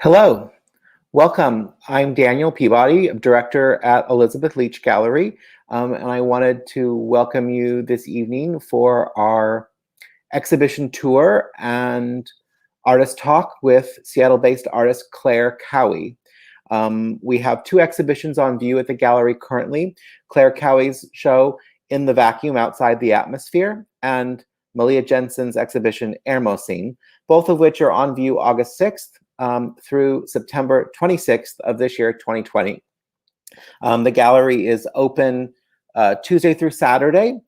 Hello, welcome. I'm Daniel Peabody, director at Elizabeth Leach Gallery, and I wanted to welcome you this evening for our exhibition tour and artist talk with Seattle-based artist Claire Cowie. We have two exhibitions on view at the gallery currently: Claire Cowie's show In the Vacuum Outside the Atmosphere and Malia Jensen's exhibition Hermosine, both of which are on view August 6th through September 26th of this year, 2020. The gallery is open Tuesday through Saturday,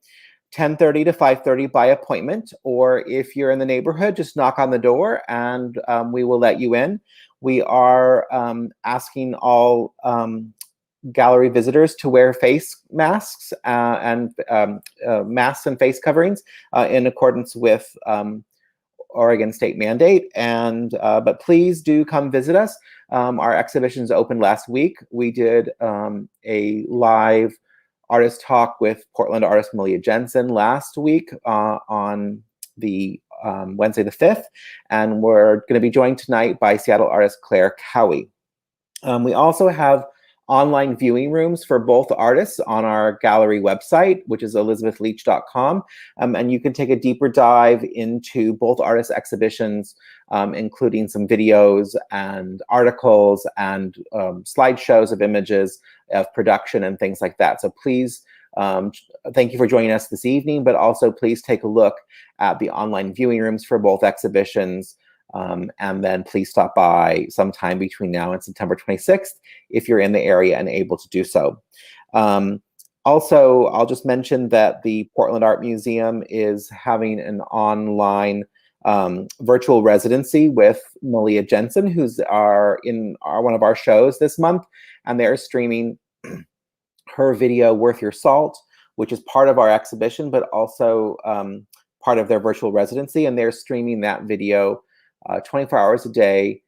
10:30 to 5:30 by appointment, or if you're in the neighborhood, just knock on the door and we will let you in. We are asking all gallery visitors to wear face masks and masks and face coverings in accordance with Oregon state mandate, but please do come visit us. Our exhibitions opened last week. We did a live artist talk with Portland artist Malia Jensen last week on the Wednesday the 5th, and we're going to be joined tonight by Seattle artist Claire Cowie. We also have online viewing rooms for both artists on our gallery website, which is elizabethleach.com. And you can take a deeper dive into both artists' exhibitions, including some videos and articles and slideshows of images of production and things like that. So please, thank you for joining us this evening, but also please take a look at the online viewing rooms for both exhibitions. And then please stop by sometime between now and September 26th if you're in the area and able to do so. Also, I'll just mention that the Portland Art Museum is having an online virtual residency with Malia Jensen, who's one of our shows this month, and they're streaming her video Worth Your Salt, which is part of our exhibition, but also part of their virtual residency, and they're streaming that video 24 hours a day,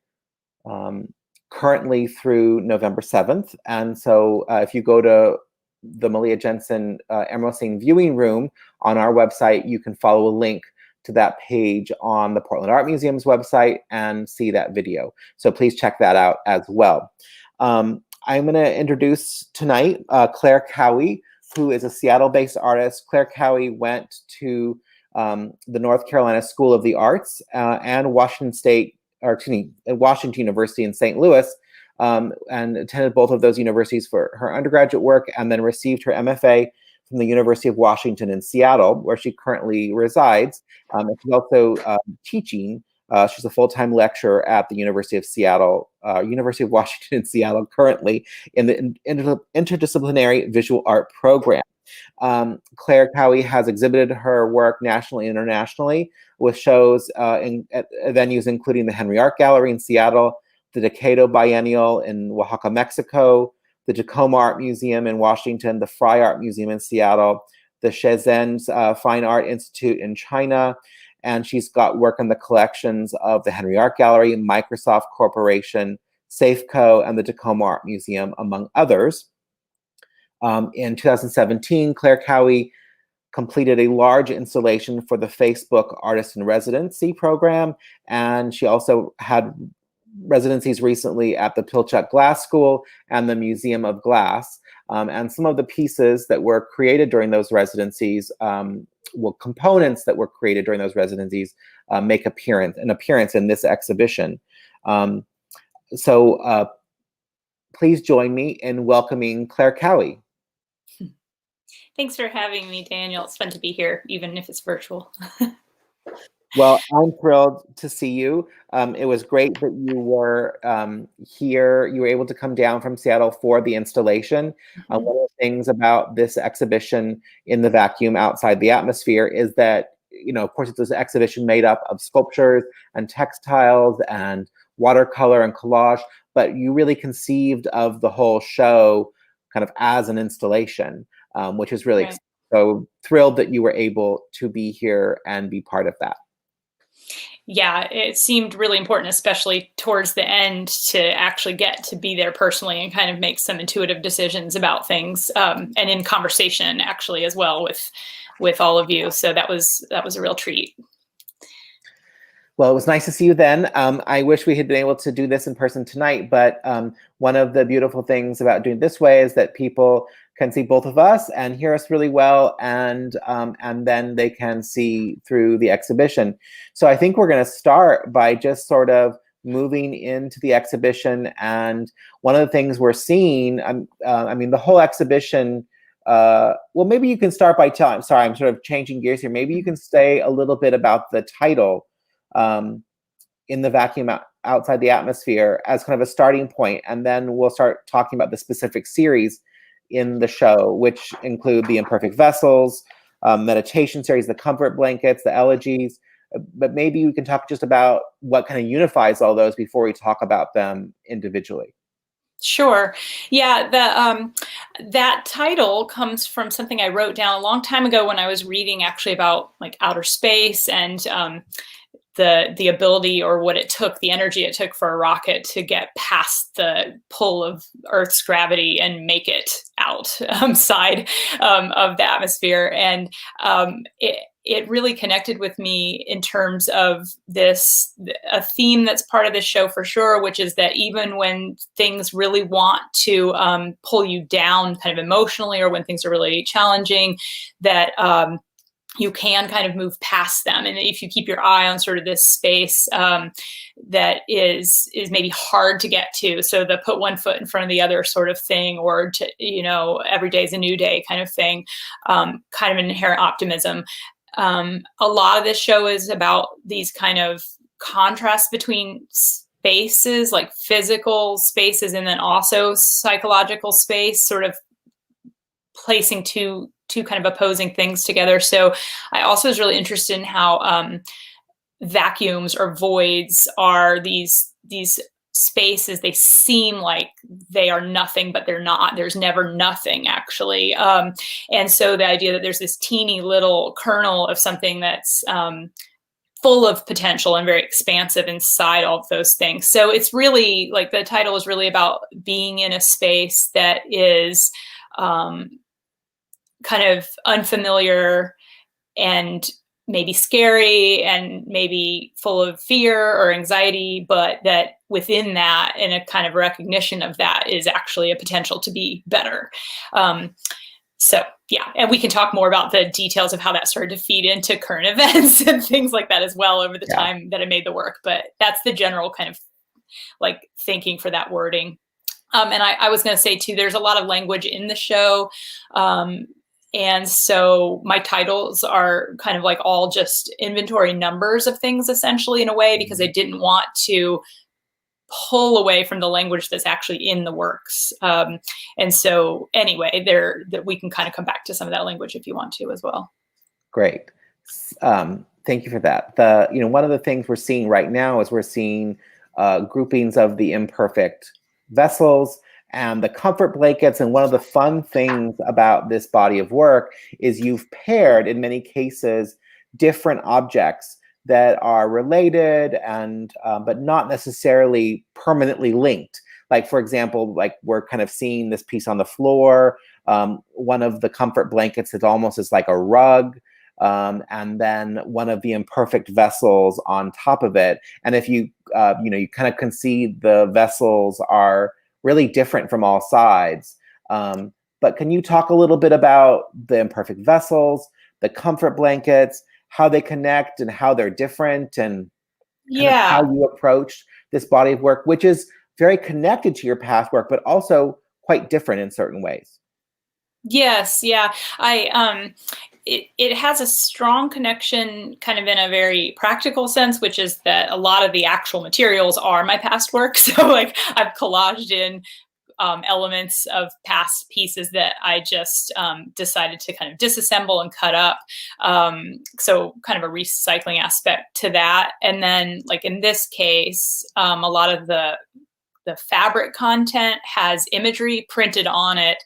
currently through November 7th. And so if you go to the Malia Jensen Hermosine viewing room on our website, you can follow a link to that page on the Portland Art Museum's website and see that video. So please check that out as well. I'm going to introduce tonight Claire Cowie, who is a Seattle-based artist. Claire Cowie went to the North Carolina School of the Arts and Washington University in St. Louis, and attended both of those universities for her undergraduate work, and then received her MFA from the University of Washington in Seattle, where she currently resides. And she's also teaching. She's a full-time lecturer at the University of Seattle, University of Washington in Seattle, currently in the interdisciplinary visual art program. Claire Cowie has exhibited her work nationally and internationally with shows at venues including the Henry Art Gallery in Seattle, the Decatur Biennial in Oaxaca, Mexico, the Tacoma Art Museum in Washington, the Frye Art Museum in Seattle, the Shenzhen's Fine Art Institute in China, and she's got work in the collections of the Henry Art Gallery, Microsoft Corporation, Safeco, and the Tacoma Art Museum, among others. In 2017, Claire Cowie completed a large installation for the Facebook Artist in Residency program, and she also had residencies recently at the Pilchuck Glass School and the Museum of Glass. And some of the pieces that were created during those residencies, components that were created during those residencies, make an appearance in this exhibition. So please join me in welcoming Claire Cowie. Thanks for having me, Daniel. It's fun to be here, even if it's virtual. Well, I'm thrilled to see you. It was great that you were here. You were able to come down from Seattle for the installation. One of the things about this exhibition, In the Vacuum Outside the Atmosphere, is that, of course, it's an exhibition made up of sculptures and textiles and watercolor and collage, but you really conceived of the whole show kind of as an installation, which is really exciting. So thrilled that you were able to be here and be part of that. Yeah, it seemed really important, especially towards the end, to actually get to be there personally and kind of make some intuitive decisions about things, and in conversation actually as well with all of you. So that was a real treat. Well, it was nice to see you then. I wish we had been able to do this in person tonight, but one of the beautiful things about doing it this way is that people can see both of us and hear us really well, and then they can see through the exhibition. So I think we're going to start by just sort of moving into the exhibition. And one of the things we're seeing, I mean, the whole exhibition. Well, maybe you can start by telling. Sorry, I'm sort of changing gears here. Maybe you can say a little bit about the title. In the vacuum outside the atmosphere as kind of a starting point, and then we'll start talking about the specific series in the show, which include the Imperfect Vessels, meditation series, the comfort blankets, the elegies. But maybe you can talk just about what kind of unifies all those before we talk about them individually. Sure. Yeah, the that title comes from something I wrote down a long time ago when I was reading actually about like outer space and the ability or what it took, the energy it took for a rocket to get past the pull of Earth's gravity and make it outside of the atmosphere. And it really connected with me in terms of a theme that's part of this show for sure, which is that even when things really want to pull you down kind of emotionally, or when things are really challenging, that you can kind of move past them. And if you keep your eye on sort of this space that is maybe hard to get to, so the put one foot in front of the other sort of thing, or to, every day is a new day kind of thing, kind of an inherent optimism. A lot of this show is about these kind of contrasts between spaces, like physical spaces, and then also psychological space, sort of placing two kind of opposing things together. So I also was really interested in how vacuums or voids are these spaces. They seem like they are nothing, but they're not. There's never nothing, actually. And so the idea that there's this teeny little kernel of something that's full of potential and very expansive inside all of those things. So it's really like the title is really about being in a space that is kind of unfamiliar and maybe scary and maybe full of fear or anxiety, but that within that and a kind of recognition of that is actually a potential to be better. So yeah, and we can talk more about the details of how that started to feed into current events and things like that as well over the time that I made the work. But that's the general kind of like thinking for that wording. And I was going to say too, there's a lot of language in the show. And so my titles are kind of like all just inventory numbers of things, essentially, in a way, because I didn't want to pull away from the language that's actually in the works. And so anyway, that we can kind of come back to some of that language if you want to as well. Great. Thank you for that. One of the things we're seeing right now is we're seeing groupings of the imperfect vessels and the comfort blankets. And one of the fun things about this body of work is you've paired, in many cases, different objects that are related and but not necessarily permanently linked. Like, for example, like we're kind of seeing this piece on the floor. One of the comfort blankets is almost as like a rug. And then one of the imperfect vessels on top of it. And if you kind of can see the vessels are really different from all sides. But can you talk a little bit about the imperfect vessels, the comfort blankets, how they connect and how they're different, and how you approached this body of work, which is very connected to your past work, but also quite different in certain ways? Yes, yeah. It has a strong connection kind of in a very practical sense, which is that a lot of the actual materials are my past work. So like I've collaged in elements of past pieces that I just decided to kind of disassemble and cut up. So kind of a recycling aspect to that. And then like in this case, a lot of the fabric content has imagery printed on it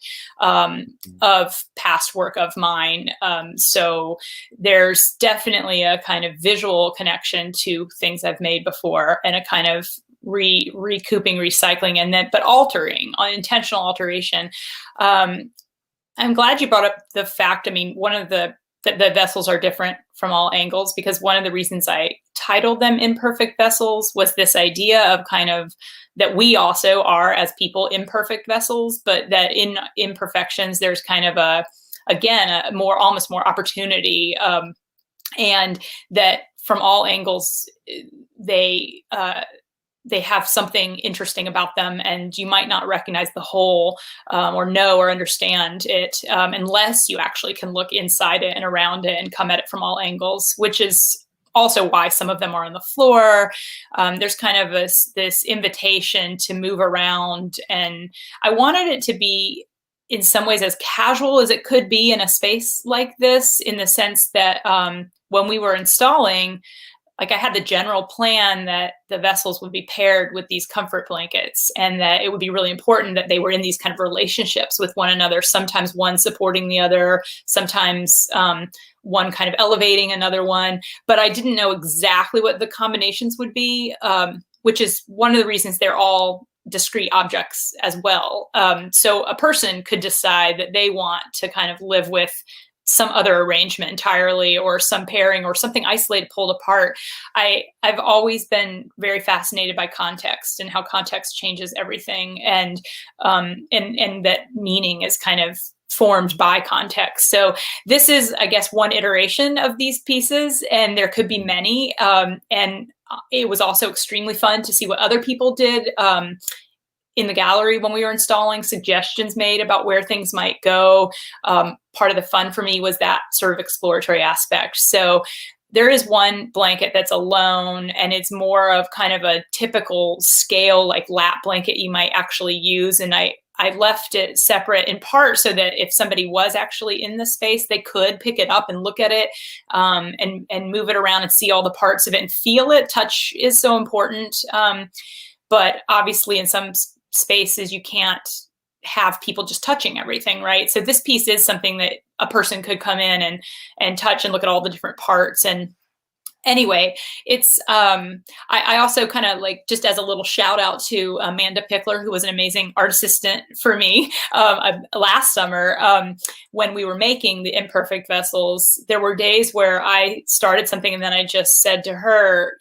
of past work of mine. So there's definitely a kind of visual connection to things I've made before, and a kind of recouping, recycling, and then but altering, intentional alteration. I'm glad you brought up the fact. I mean, one of the the vessels are different from all angles, because one of the reasons I titled them imperfect vessels was this idea of kind of that we also are, as people, imperfect vessels, but that in imperfections there's kind of a more, almost more opportunity, and that from all angles they have something interesting about them, and you might not recognize the whole, or know or understand it, unless you actually can look inside it and around it and come at it from all angles, which is also why some of them are on the floor. There's kind of this invitation to move around, and I wanted it to be in some ways as casual as it could be in a space like this, in the sense that when we were installing, like I had the general plan that the vessels would be paired with these comfort blankets, and that it would be really important that they were in these kind of relationships with one another, sometimes one supporting the other, sometimes one kind of elevating another one. But I didn't know exactly what the combinations would be, which is one of the reasons they're all discrete objects as well. So a person could decide that they want to kind of live with some other arrangement entirely, or some pairing, or something isolated, pulled apart. I've always been very fascinated by context and how context changes everything, and that meaning is kind of formed by context. So this is, I guess, one iteration of these pieces, and there could be many. And it was also extremely fun to see what other people did. In the gallery when we were installing, suggestions made about where things might go. Part of the fun for me was that sort of exploratory aspect. So there is one blanket that's alone, and it's more of kind of a typical scale, like lap blanket you might actually use. And I left it separate in part so that if somebody was actually in the space, they could pick it up and look at it, and move it around and see all the parts of it and feel it. Touch is so important. But obviously in some spaces you can't have people just touching everything, right? So this piece is something that a person could come in and touch and look at all the different parts. And anyway, it's I also kind of, like, just as a little shout out to Amanda Pickler, who was an amazing art assistant for me last summer, when we were making the imperfect vessels. There were days where I started something and then I just said to her,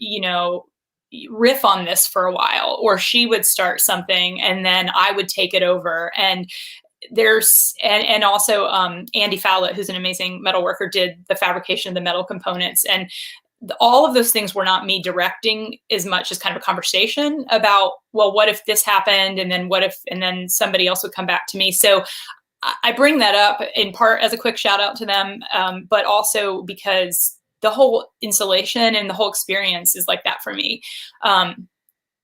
riff on this for a while, or she would start something and then I would take it over. And also Andy Fowlett, who's an amazing metal worker, did the fabrication of the metal components. And all of those things were not me directing as much as kind of a conversation about, well, what if this happened? And then what if, and then somebody else would come back to me. So I bring that up in part as a quick shout out to them, but also because the whole installation and the whole experience is like that for me.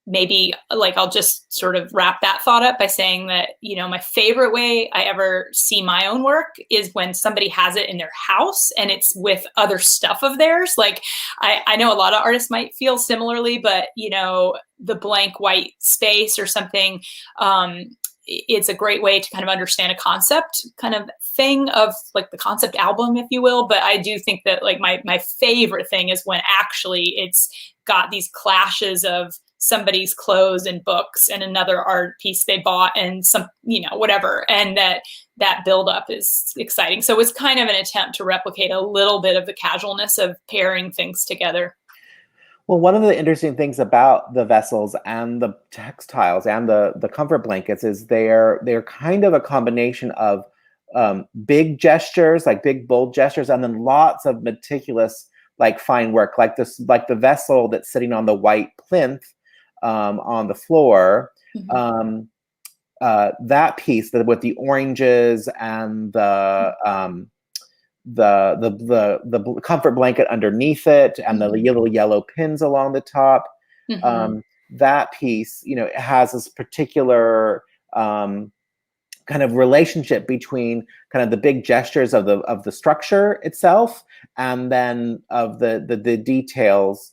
Maybe, like, I'll just sort of wrap that thought up by saying that, my favorite way I ever see my own work is when somebody has it in their house and it's with other stuff of theirs. Like, I know a lot of artists might feel similarly, but, the blank white space or something, it's a great way to kind of understand a concept kind of thing, of like the concept album, if you will. But I do think that, like, my favorite thing is when actually it's got these clashes of somebody's clothes and books and another art piece they bought and some, whatever. And that buildup is exciting. So it's kind of an attempt to replicate a little bit of the casualness of pairing things together. Well, one of the interesting things about the vessels and the textiles and the comfort blankets is they're kind of a combination of big gestures, like big bold gestures, and then lots of meticulous, like, fine work, like the vessel that's sitting on the white plinth on the floor. Mm-hmm. That piece with the oranges and the comfort blanket underneath it, and the little yellow pins along the top. Mm-hmm. That piece, it has this particular kind of relationship between kind of the big gestures of the structure itself, and then of the details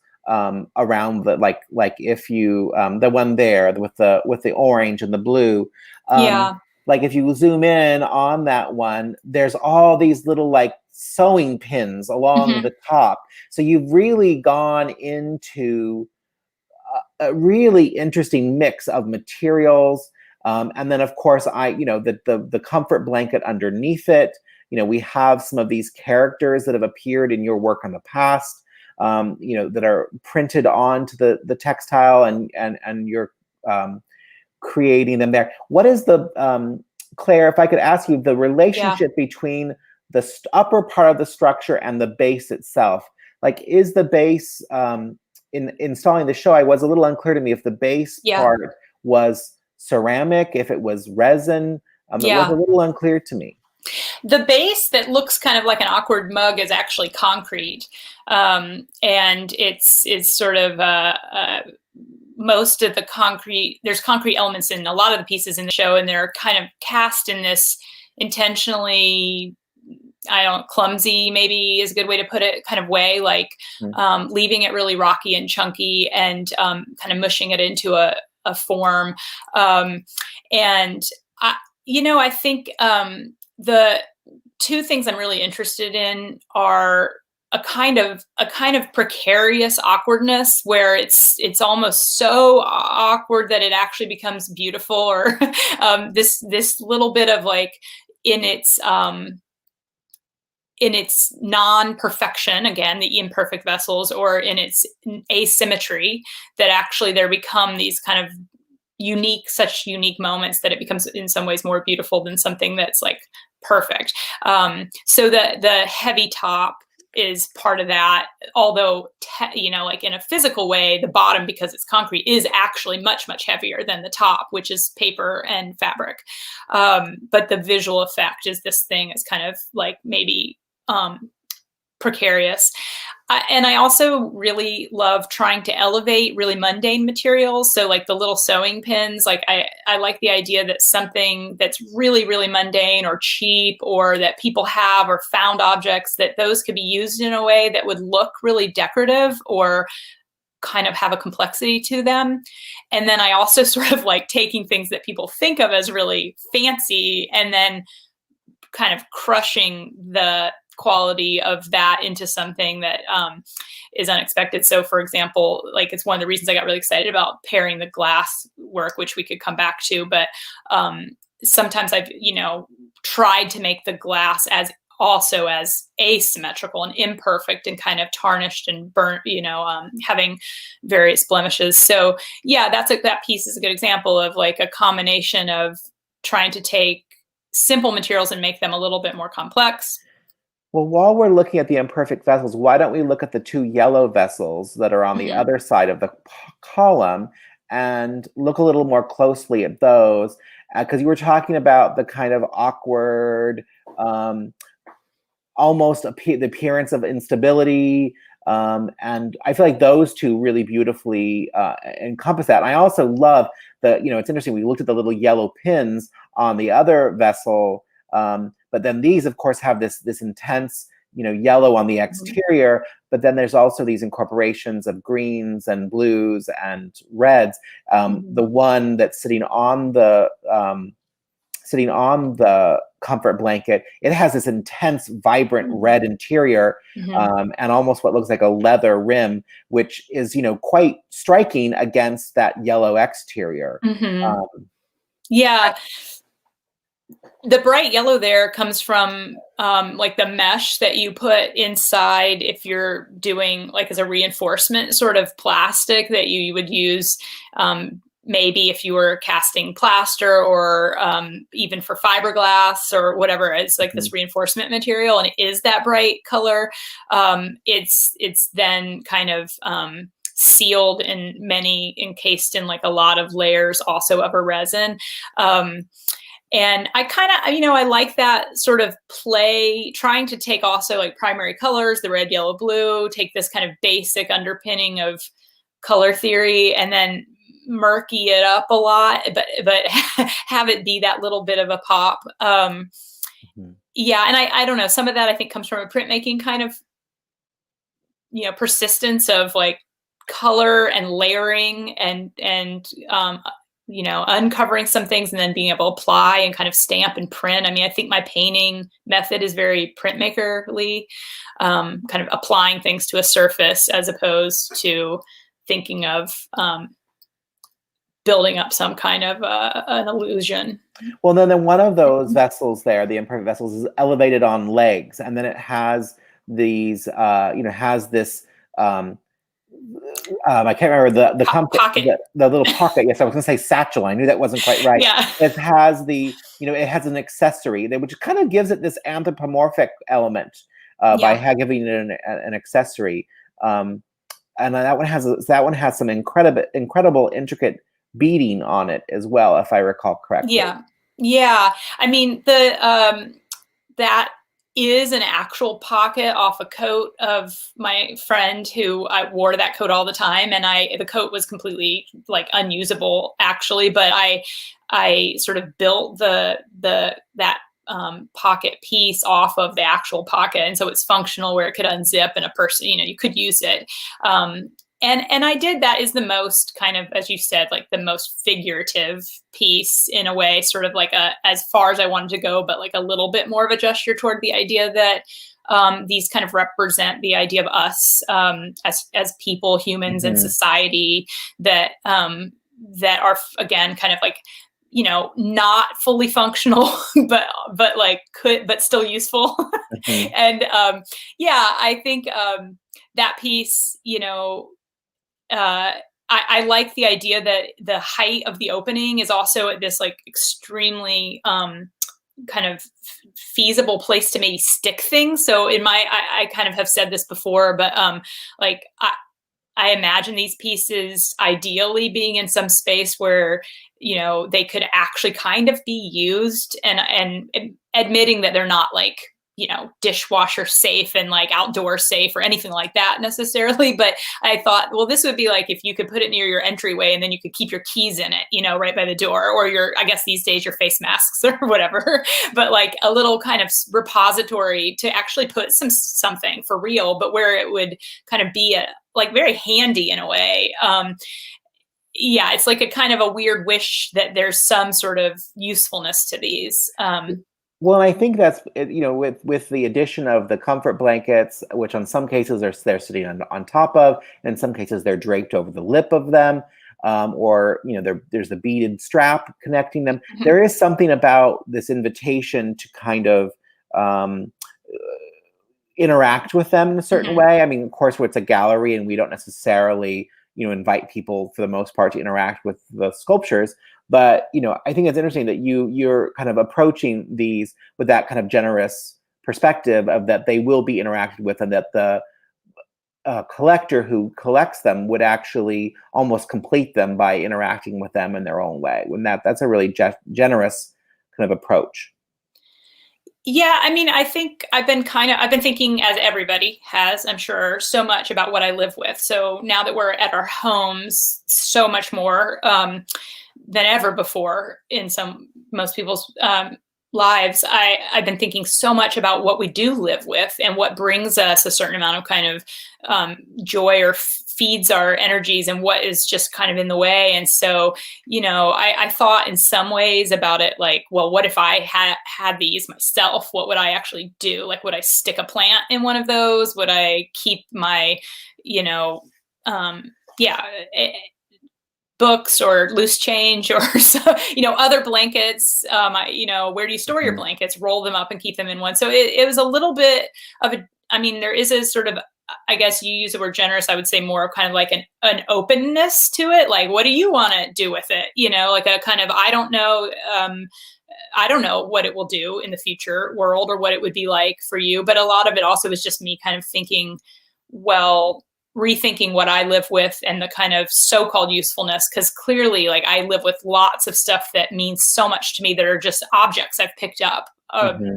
around the, like if you the one there with the orange and the blue. Yeah. Like, if you zoom in on that one, there's all these little, like, sewing pins along the top. So you've really gone into a really interesting mix of materials. And then, of course, the comfort blanket underneath it, we have some of these characters that have appeared in your work in the past, that are printed onto the textile, and you're creating them there. What is Claire, if I could ask you, the relationship between the upper part of the structure and the base itself? Like, is the base, in installing the show, I was a little unclear to me if the base part was ceramic, if it was resin. It was a little unclear to me. The base that looks kind of like an awkward mug is actually concrete. And it's sort of most of the concrete, there's concrete elements in a lot of the pieces in the show, and they're kind of cast in this intentionally, clumsy maybe is a good way to put it, kind of way, like leaving it really rocky and chunky, and kind of mushing it into a form. And I think the two things I'm really interested in are a kind of precarious awkwardness, where it's almost so awkward that it actually becomes beautiful, or this little bit of like in its non-perfection, again, the imperfect vessels, or in its asymmetry, that actually there become these kind of such unique moments that it becomes in some ways more beautiful than something that's like perfect. So the heavy top is part of that, although like in a physical way, the bottom, because it's concrete, is actually much, much heavier than the top, which is paper and fabric. But the visual effect is this thing is kind of like maybe precarious. And I also really love trying to elevate really mundane materials. So like the little sewing pins, like I like the idea that something that's really, really mundane or cheap, or that people have, or found objects, that those could be used in a way that would look really decorative or kind of have a complexity to them. And then I also sort of like taking things that people think of as really fancy and then kind of crushing the quality of that into something that is unexpected. So for example, like it's one of the reasons I got really excited about pairing the glass work, which we could come back to, but sometimes I've, tried to make the glass as asymmetrical and imperfect and kind of tarnished and burnt, having various blemishes. So yeah, that piece is a good example of like a combination of trying to take simple materials and make them a little bit more complex. Well, while we're looking at the imperfect vessels, why don't we look at the two yellow vessels that are on the other side of the column and look a little more closely at those? Because you were talking about the kind of awkward, almost the appearance of instability. And I feel like those two really beautifully encompass that. And I also love it's interesting, we looked at the little yellow pins on the other vessel, but then these, of course, have this intense, yellow on the exterior. But then there's also these incorporations of greens and blues and reds. The one that's sitting on the comfort blanket, it has this intense, vibrant red interior, and almost what looks like a leather rim, which is, quite striking against that yellow exterior. Yeah. The bright yellow there comes from like the mesh that you put inside if you're doing like as a reinforcement sort of plastic that you would use maybe if you were casting plaster, or even for fiberglass or whatever. It's like this reinforcement material, and it is that bright color. It's then kind of sealed in encased in like a lot of layers also of a resin. And I kind of, I like that sort of play, trying to take also like primary colors, the red, yellow, blue, take this kind of basic underpinning of color theory and then murky it up a lot, but have it be that little bit of a pop. Yeah. And I don't know, some of that I think comes from a printmaking kind of, persistence of like color and layering and uncovering some things and then being able to apply and kind of stamp and print. I mean, I think my painting method is very printmakerly, kind of applying things to a surface as opposed to thinking of building up some kind of an illusion. Well, then one of those vessels there, the imperfect vessels, is elevated on legs, and then it has these, has this. I can't remember Pocket. the little pocket. Yes, I was going to say satchel. I knew that wasn't quite right. Yeah. It has it has an accessory which kind of gives it this anthropomorphic element by giving it an accessory. And that one has some incredible intricate beading on it as well, if I recall correctly. Yeah. I mean, that is an actual pocket off a coat of my friend who I wore that coat all the time, and the coat was completely like unusable actually, but I sort of built that pocket piece off of the actual pocket, and so it's functional where it could unzip and a person, you could use it. And I did, that is the most kind of, as you said, like the most figurative piece in a way, sort of like as far as I wanted to go, but like a little bit more of a gesture toward the idea that these kind of represent the idea of us as people, humans, and society that are, again, kind of like, not fully functional, but like but still useful. And I think that piece, I like the idea that the height of the opening is also at this like extremely kind of feasible place to maybe stick things. So I kind of have said this before, but like I imagine these pieces ideally being in some space where, they could actually kind of be used, and admitting that they're not like, dishwasher safe and like outdoor safe or anything like that necessarily. But I thought, well, this would be like if you could put it near your entryway and then you could keep your keys in it, right by the door, or I guess these days your face masks or whatever, but like a little kind of repository to actually put something for real, but where it would kind of be like very handy in a way. It's like a kind of a weird wish that there's some sort of usefulness to these. Well, and I think that's, with the addition of the comfort blankets, which on some cases they're sitting on top of, and in some cases they're draped over the lip of them, or there's a beaded strap connecting them. Mm-hmm. There is something about this invitation to kind of interact with them in a certain way. I mean, of course, it's a gallery, and we don't necessarily invite people for the most part to interact with the sculptures. But, I think it's interesting that you're kind of approaching these with that kind of generous perspective of that they will be interacted with, and that the collector who collects them would actually almost complete them by interacting with them in their own way. When that's a really generous kind of approach. Yeah, I mean, I think I've been thinking, as everybody has, I'm sure, so much about what I live with. So now that we're at our homes, so much more than ever before in most people's lives, I've been thinking so much about what we do live with and what brings us a certain amount of kind of joy or feeds our energies, and what is just kind of in the way. And so, I thought in some ways about it like, well, what if I had these myself? What would I actually do? Like, would I stick a plant in one of those? Would I keep my, books or loose change or other blankets? Where do you store your blankets? Roll them up and keep them in one. So it was a little bit of there is a sort of, I guess you use the word generous, I would say more of kind of like an openness to it. Like, what do you want to do with it? Like a kind of, I don't know what it will do in the future world or what it would be like for you. But a lot of it also is just me kind of thinking, well, rethinking what I live with and the kind of so-called usefulness, because clearly, like, I live with lots of stuff that means so much to me that are just objects I've picked up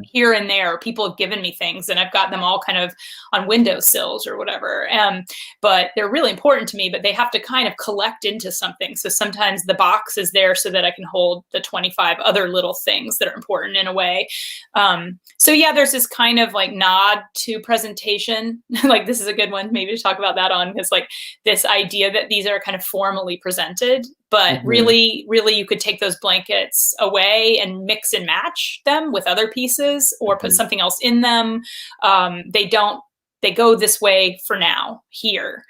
here and there. People have given me things, and I've got them all kind of on windowsills or whatever. But they're really important to me, but they have to kind of collect into something. So sometimes the box is there so that I can hold the 25 other little things that are important in a way. So yeah, there's this kind of like nod to presentation. Like, this is a good one maybe to talk about that on, because like this idea that these are kind of formally presented, but really, really you could take those blankets away and mix and match them with other pieces or put something else in them. They go this way for now here.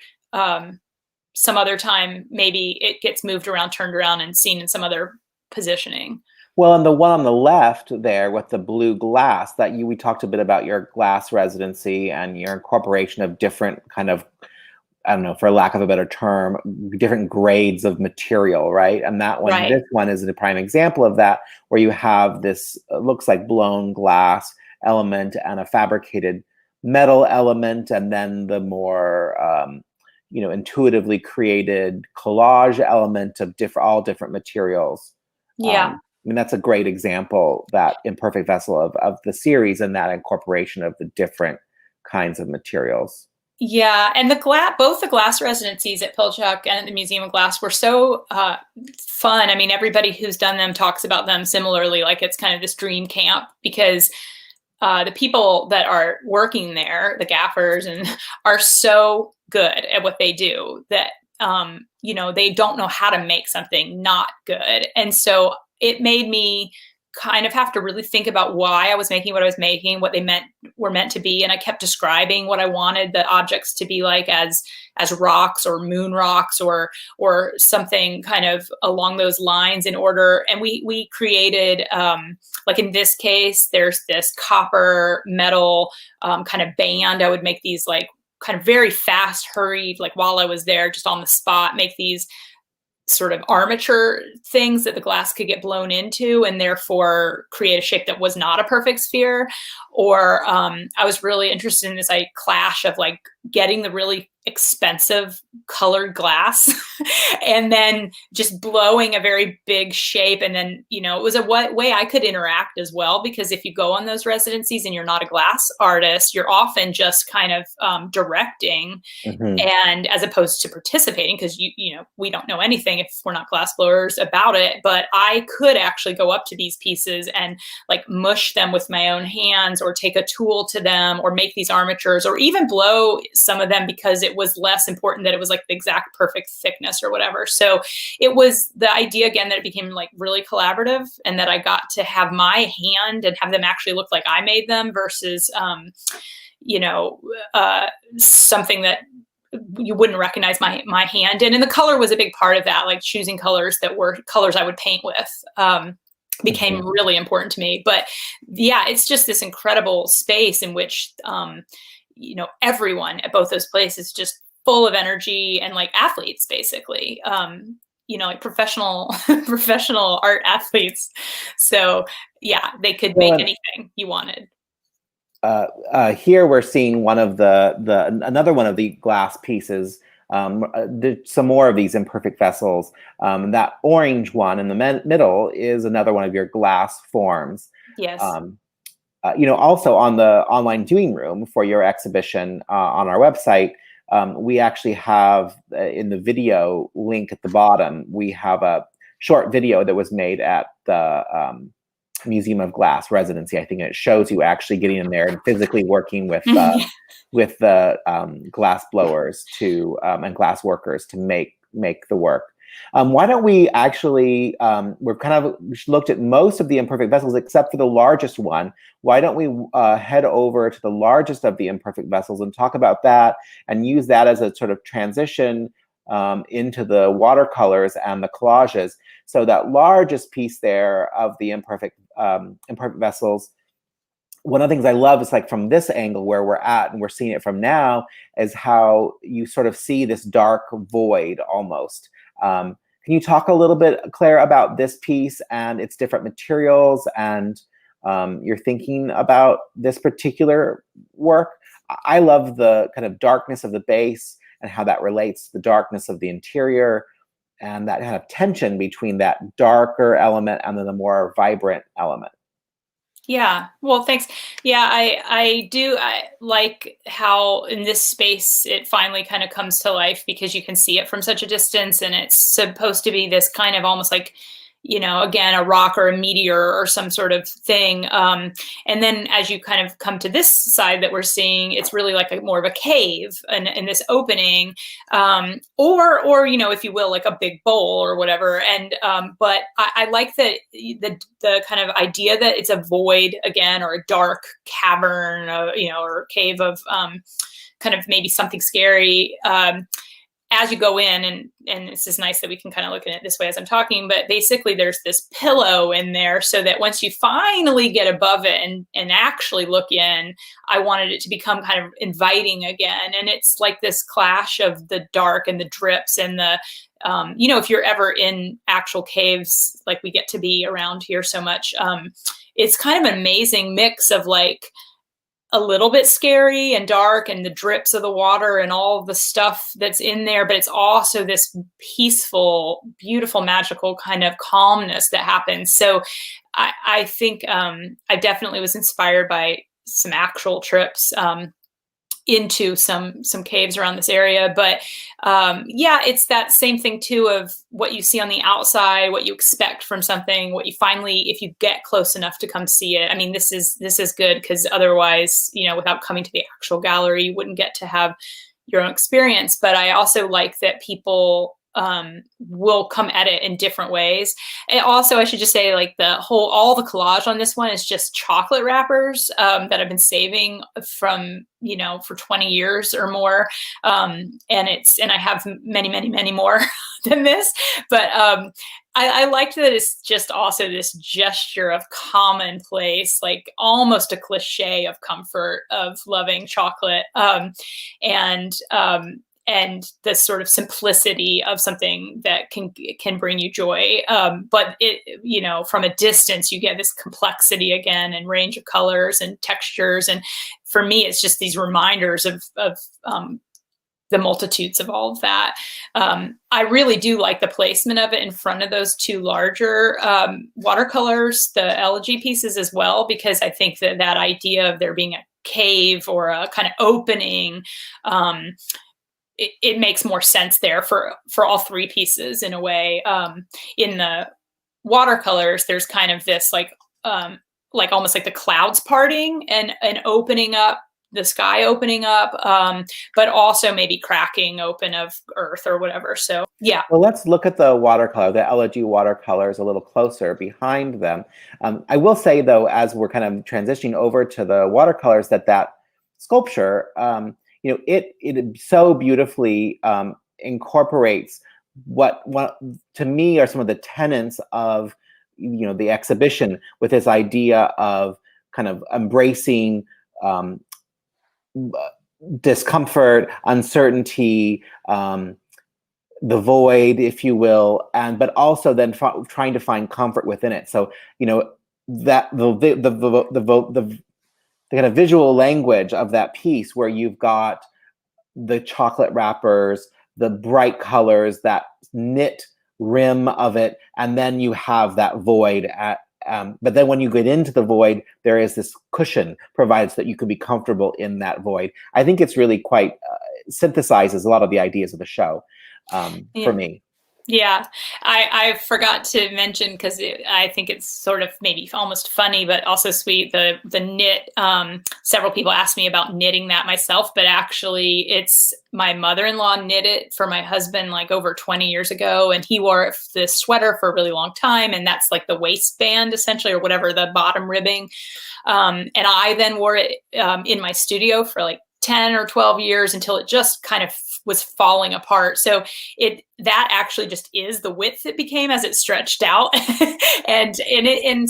some other time, maybe it gets moved around, turned around, and seen in some other positioning. Well, and the one on the left there with the blue glass that we talked a bit about your glass residency and your incorporation of different kind of, I don't know, for lack of a better term, different grades of material, right? And that one, Right. this one is a prime example of that, where you have this, looks like blown glass element and a fabricated metal element, and then the more, intuitively created collage element of all different materials. Yeah. I mean, that's a great example, that imperfect vessel of the series, and that incorporation of the different kinds of materials. Yeah, and both the glass residencies at Pilchuck and at the Museum of Glass were so fun. I mean, everybody who's done them talks about them similarly, like it's kind of this dream camp, because the people that are working there, the gaffers, and are so good at what they do that they don't know how to make something not good. And so it made me kind of have to really think about why I was making what I was making, what they were meant to be. And I kept describing what I wanted the objects to be like as rocks or moon rocks or something kind of along those lines in order. And we created, like in this case, there's this copper metal kind of band. I would make these like kind of very fast, hurried, like while I was there, just on the spot, make these sort of armature things that the glass could get blown into, and therefore create a shape that was not a perfect sphere. Or I was really interested in this clash of like getting the really expensive colored glass and then just blowing a very big shape. And then, it was a way I could interact as well, because if you go on those residencies and you're not a glass artist, you're often just kind of directing, and as opposed to participating, because we don't know anything if we're not glass blowers about it. But I could actually go up to these pieces and like mush them with my own hands, or take a tool to them, or make these armatures, or even blow some of them, because it was less important that it was like the exact perfect thickness or whatever. So it was the idea again that it became like really collaborative, and that I got to have my hand and have them actually look like I made them, versus something that you wouldn't recognize my hand in. And the color was a big part of that, like choosing colors that were colors I would paint with. Became really important to me. But yeah, it's just this incredible space in which everyone at both those places just full of energy, and like athletes basically, like professional art athletes. So yeah, they could make anything you wanted. Here we're seeing one of another one of the glass pieces. There's some more of these imperfect vessels. That orange one in the middle is another one of your glass forms. Yes. Also on the online viewing room for your exhibition on our website, we actually have in the video link at the bottom, we have a short video that was made at the Museum of Glass residency, I think. It shows you actually getting in there and physically working with the glass blowers and glass workers to make the work. Why don't we actually, we've kind of looked at most of the imperfect vessels except for the largest one. Why don't we head over to the largest of the imperfect vessels and talk about that, and use that as a sort of transition into the watercolors and the collages. So that largest piece there of the imperfect vessels, one of the things I love is, like, from this angle where we're at and we're seeing it from now, is how you sort of see this dark void almost. Can you talk a little bit, Claire, about this piece and its different materials, and your thinking about this particular work? I love the kind of darkness of the base and how that relates to the darkness of the interior, and that kind of tension between that darker element and then the more vibrant element. Yeah. Well, thanks. Yeah, I do. I like how in this space it finally kind of comes to life, because you can see it from such a distance, and it's supposed to be this kind of almost like, again, a rock or a meteor or some sort of thing. And then as you kind of come to this side that we're seeing, it's really like more of a cave in this opening, or if you will, like a big bowl or whatever. And but I like that the kind of idea that it's a void again, or a dark cavern, or cave of kind of maybe something scary. as you go in, and this is nice that we can kind of look at it this way as I'm talking, but basically there's this pillow in there so that once you finally get above it and actually look in, I wanted it to become kind of inviting again. And it's like this clash of the dark and the drips and the, if you're ever in actual caves, like we get to be around here so much, it's kind of an amazing mix of like a little bit scary and dark and the drips of the water and all the stuff that's in there, but it's also this peaceful, beautiful, magical kind of calmness that happens. So I think I definitely was inspired by some actual trips into some caves around this area. But it's that same thing too of what you see on the outside, what you expect from something, what you finally, if you get close enough to come see it. I mean, this is good because otherwise, without coming to the actual gallery, you wouldn't get to have your own experience. But I also like that people will come at it in different ways. And also, I should just say, like all the collage on this one is just chocolate wrappers that I've been saving from, for 20 years or more. And I have many, many, many more than this, but I liked that it's just also this gesture of commonplace, like almost a cliche of comfort, of loving chocolate. And the sort of simplicity of something that can bring you joy. But it, from a distance, you get this complexity again and range of colors and textures. And for me, it's just these reminders of the multitudes of all of that. I really do like the placement of it in front of those two larger watercolors, the elegy pieces as well, because I think that idea of there being a cave or a kind of opening, it makes more sense there for all three pieces in a way. In the watercolors, there's kind of this like almost like the clouds parting and opening up, the sky opening up, but also maybe cracking open of earth or whatever. So yeah. Well, let's look at the watercolor, the elegy watercolors a little closer behind them. I will say though, as we're kind of transitioning over to the watercolors, that sculpture, it so beautifully incorporates what to me are some of the tenets of the exhibition, with this idea of kind of embracing discomfort, uncertainty, the void, if you will, but also then trying to find comfort within it. So that the kind of visual language of that piece, where you've got the chocolate wrappers, the bright colors, that knit rim of it, and then you have that void but then when you get into the void, there is this cushion provided so that you can be comfortable in that void. I think it's really quite synthesizes a lot of the ideas of the show for me. Yeah, I forgot to mention, because I think it's sort of maybe almost funny, but also sweet, the knit. Several people asked me about knitting that myself, but actually it's my mother-in-law knit it for my husband like over 20 years ago. And he wore this sweater for a really long time. And that's like the waistband essentially, or whatever, the bottom ribbing. And I then wore it in my studio for like 10 or 12 years until it just kind of was falling apart. So that actually just is the width it became as it stretched out. and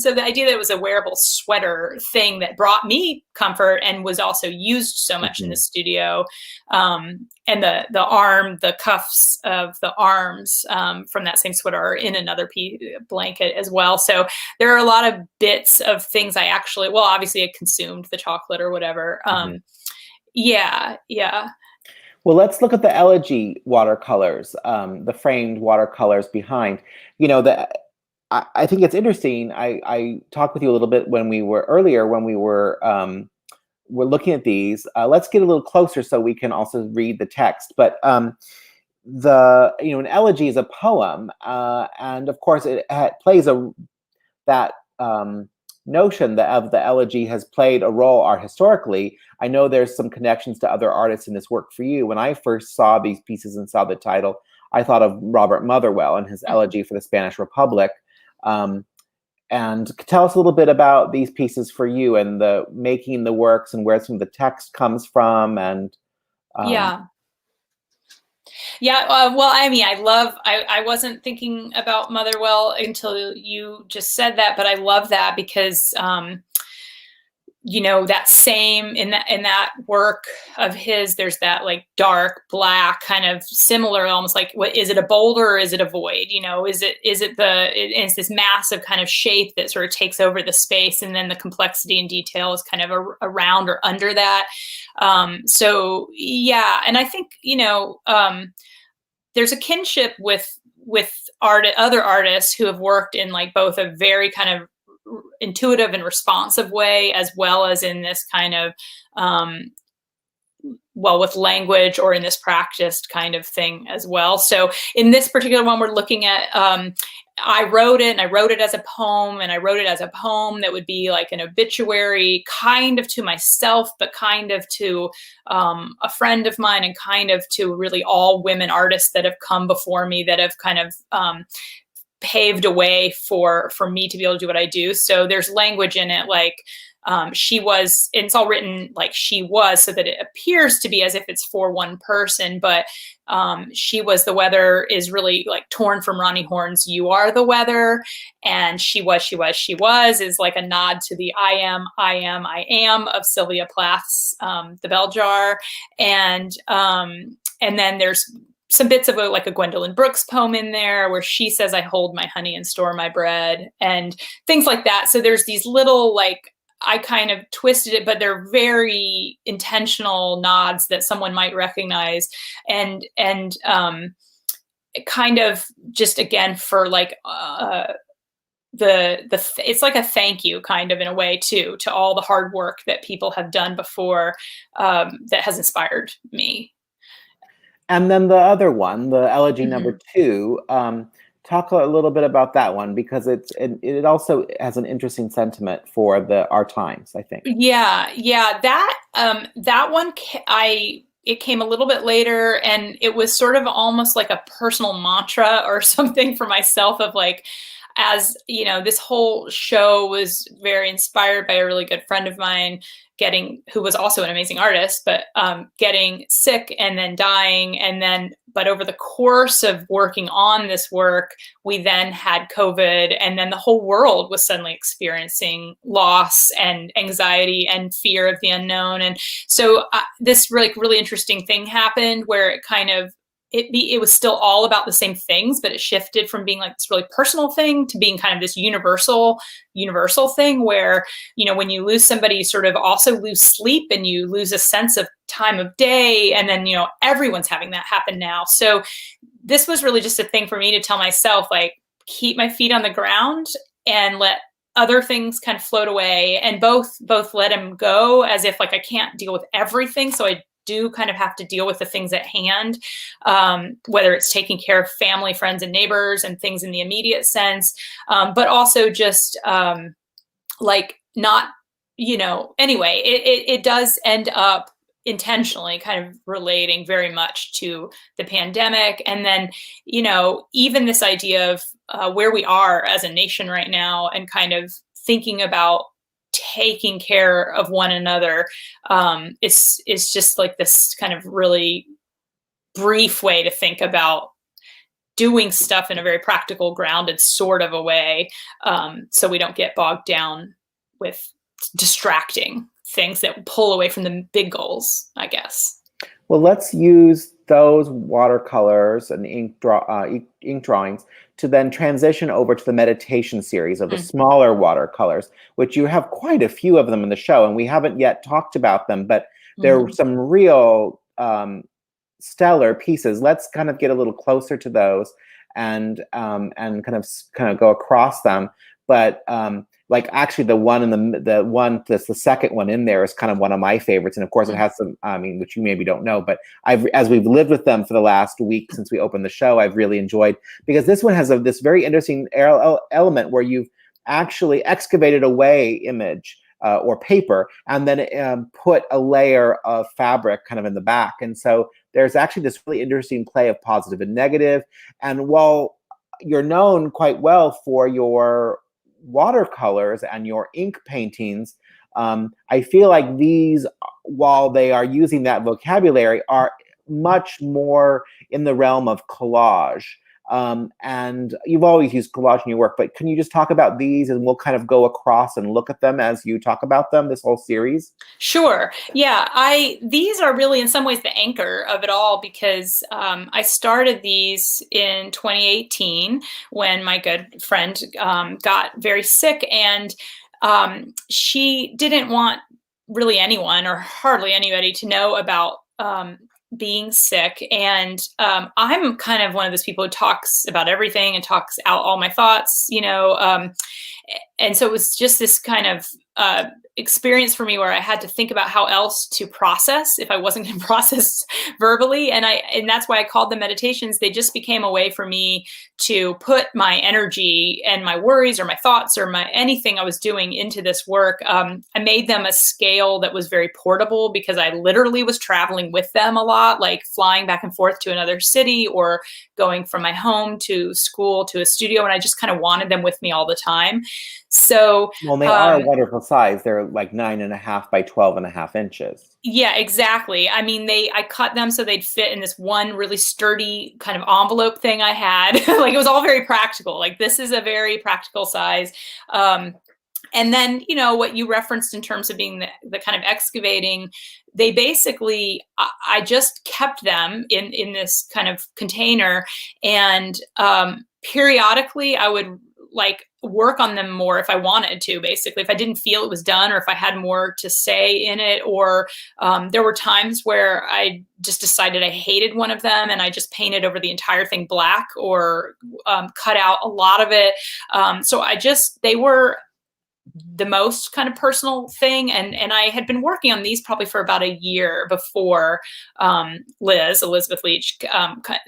so the idea that it was a wearable sweater thing that brought me comfort and was also used so much in the studio. And the cuffs of the arms from that same sweater are in another blanket as well. So there are a lot of bits of things I actually, well, obviously I consumed the chocolate or whatever. Yeah. Well, let's look at the elegy watercolors, the framed watercolors behind. I think it's interesting. I talked with you a little bit when we were we're looking at these. Let's get a little closer so we can also read the text. But an elegy is a poem, and of course it plays that notion of the elegy has played a role art historically. I know there's some connections to other artists in this work for you. When I first saw these pieces and saw the title, I thought of Robert Motherwell and his elegy for the Spanish Republic. And tell us a little bit about these pieces for you and the making the works and where some of the text comes from. And yeah. Yeah, well, I mean, I wasn't thinking about Motherwell until you just said that, but I love that because, that same in that work of his, there's that like dark black kind of similar, almost like, what is it, a boulder or is it a void? It's this massive kind of shape that sort of takes over the space, and then the complexity and detail is kind of around or under that. So yeah, and I think there's a kinship with other artists who have worked in like both a very kind of intuitive and responsive way, as well as in this kind of with language, or in this practiced kind of thing as well. So in this particular one, we're looking at, I wrote it, and I wrote it as a poem, and I wrote it as a poem that would be like an obituary, kind of to myself, but kind of to a friend of mine, and kind of to really all women artists that have come before me, that have kind of paved a way for me to be able to do what I do. So there's language in it, like she was, and it's all written like she was, so that it appears to be as if it's for one person, but she was the weather is really like torn from Ronnie Horn's You Are the Weather, and she was is like a nod to the I am of Sylvia Plath's The Bell Jar. And then there's some bits of like a Gwendolyn Brooks poem in there where she says, I hold my honey and store my bread, and things like that. So there's these little, like, I kind of twisted it, but they're very intentional nods that someone might recognize. And kind of just, again, for like, it's like a thank you kind of, in a way, too, to all the hard work that people have done before, that has inspired me. And then the other one, the elegy number 2, talk a little bit about that one, because it also has an interesting sentiment for our times, I think. Yeah. That one, it came a little bit later, and it was sort of almost like a personal mantra or something for myself, of like, as this whole show was very inspired by a really good friend of mine who was also an amazing artist, but getting sick and then dying. But over the course of working on this work, we then had COVID, and then the whole world was suddenly experiencing loss and anxiety and fear of the unknown. And so this really interesting thing happened, where it kind of, it was still all about the same things, but it shifted from being like this really personal thing to being kind of this universal thing, where, when you lose somebody, you sort of also lose sleep, and you lose a sense of time of day. And then, everyone's having that happen now. So this was really just a thing for me to tell myself, like, keep my feet on the ground and let other things kind of float away, and both let them go, as if like I can't deal with everything. So I do kind of have to deal with the things at hand, whether it's taking care of family, friends, and neighbors, and things in the immediate sense, but also just like not, anyway, it does end up intentionally kind of relating very much to the pandemic. And then, even this idea of where we are as a nation right now, and kind of thinking about taking care of one another, is just like this kind of really brief way to think about doing stuff in a very practical, grounded sort of a way, so we don't get bogged down with distracting things that pull away from the big goals, I guess. Well, let's use those watercolors and ink drawings to then transition over to the meditation series of the smaller watercolors, which you have quite a few of them in the show, and we haven't yet talked about them, but there are some real stellar pieces. Let's kind of get a little closer to those, and kind of go across them. But like, actually, that's the second one in there is kind of one of my favorites, and of course it has some, which you maybe don't know, but as we've lived with them for the last week since we opened the show, I've really enjoyed, because this one has this very interesting element where you've actually excavated away image or paper, and then put a layer of fabric kind of in the back, and so there's actually this really interesting play of positive and negative. And while you're known quite well for your watercolors and your ink paintings, I feel like these, while they are using that vocabulary, are much more in the realm of collage. And you've always used collage in your work, but can you just talk about these, and we'll kind of go across and look at them as you talk about them, this whole series? Sure. Yeah, these are really in some ways the anchor of it all, because I started these in 2018 when my good friend got very sick, and she didn't want really anyone or hardly anybody to know about being sick. And I'm kind of one of those people who talks about everything and talks out all my thoughts, and so it was just this kind of experience for me where I had to think about how else to process if I wasn't going to process verbally. And that's why I called them meditations. They just became a way for me to put my energy and my worries or my thoughts or my anything I was doing into this work. I made them a scale that was very portable, because I literally was traveling with them a lot, like flying back and forth to another city or going from my home to school to a studio. And I just kind of wanted them with me all the time. So, well, they are a wonderful size. They're like 9.5 by 12.5 inches. Yeah, exactly. I mean, I cut them so they'd fit in this one really sturdy kind of envelope thing I had. Like, it was all very practical. Like, this is a very practical size. And then, what you referenced in terms of being the kind of excavating, they basically, I just kept them in this kind of container, and periodically I would work on them more if I wanted to, basically, if I didn't feel it was done, or if I had more to say in it, or there were times where I just decided I hated one of them and I just painted over the entire thing black, or cut out a lot of it. So they were the most kind of personal thing. And I had been working on these probably for about a year before Elizabeth Leach,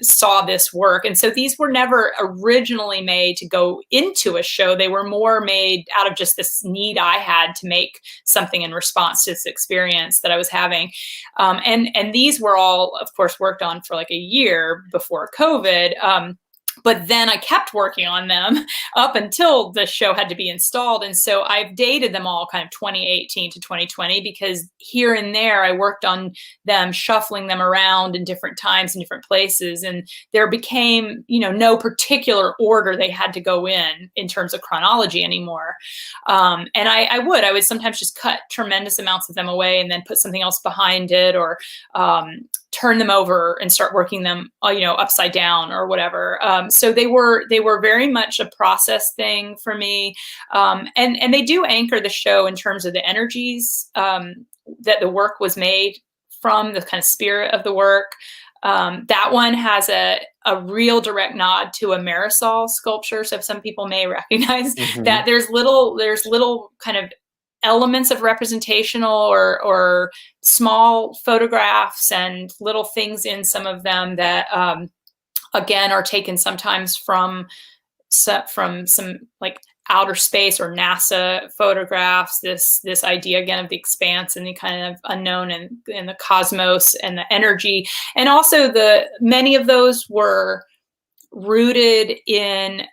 saw this work. And so these were never originally made to go into a show. They were more made out of just this need I had to make something in response to this experience that I was having. And these were all, of course, worked on for like a year before COVID. But then I kept working on them up until the show had to be installed. And so I've dated them all kind of 2018 to 2020, because here and there I worked on them, shuffling them around in different times in different places. And there became, no particular order they had to go in terms of chronology anymore. And I would sometimes just cut tremendous amounts of them away and then put something else behind it, or turn them over and start working them, upside down or whatever. So they were very much a process thing for me. And they do anchor the show in terms of the energies that the work was made from, the kind of spirit of the work. That one has a real direct nod to a Marisol sculpture. So some people may recognize that there's little kind of elements of representational or small photographs and little things in some of them that again are taken sometimes from some like outer space or NASA photographs, this idea again of the expanse and the kind of unknown and the cosmos and the energy. And also many of those were rooted in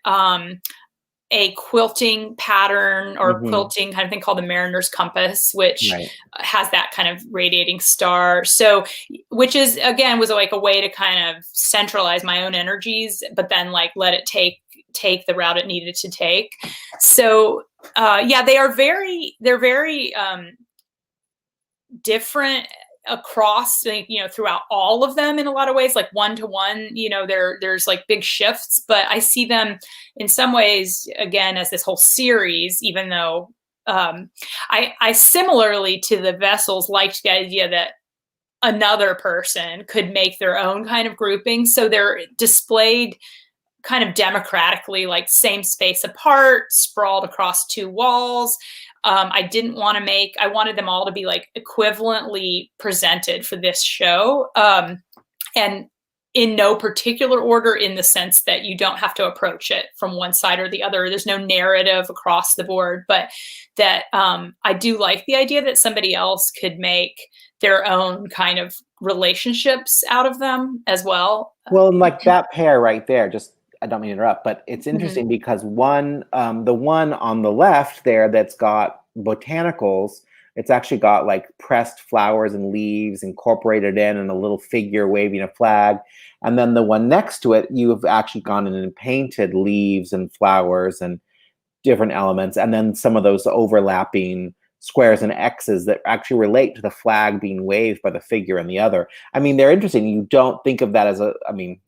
a quilting pattern or quilting kind of thing called the Mariner's Compass, which has that kind of radiating star. So, which is, again, was like a way to kind of centralize my own energies, but then let it take the route it needed to take. So, they're very different across, throughout all of them in a lot of ways, like one to one, there's like big shifts, but I see them in some ways, again, as this whole series, even though I similarly to the vessels liked the idea that another person could make their own kind of grouping. So they're displayed kind of democratically, like same space apart, sprawled across two walls. I wanted them all to be like equivalently presented for this show. And in no particular order, in the sense that you don't have to approach it from one side or the other. There's no narrative across the board, but that I do like the idea that somebody else could make their own kind of relationships out of them as well. Well, like that pair right there, I don't mean to interrupt, but it's interesting because the one on the left there that's got botanicals, It's actually got like pressed flowers and leaves incorporated in and a little figure waving a flag. And then the one next to it, you've actually gone in and painted leaves and flowers and different elements, and then some of those overlapping squares and X's that actually relate to the flag being waved by the figure in the other. I mean, they're interesting. You don't think of that as I mean,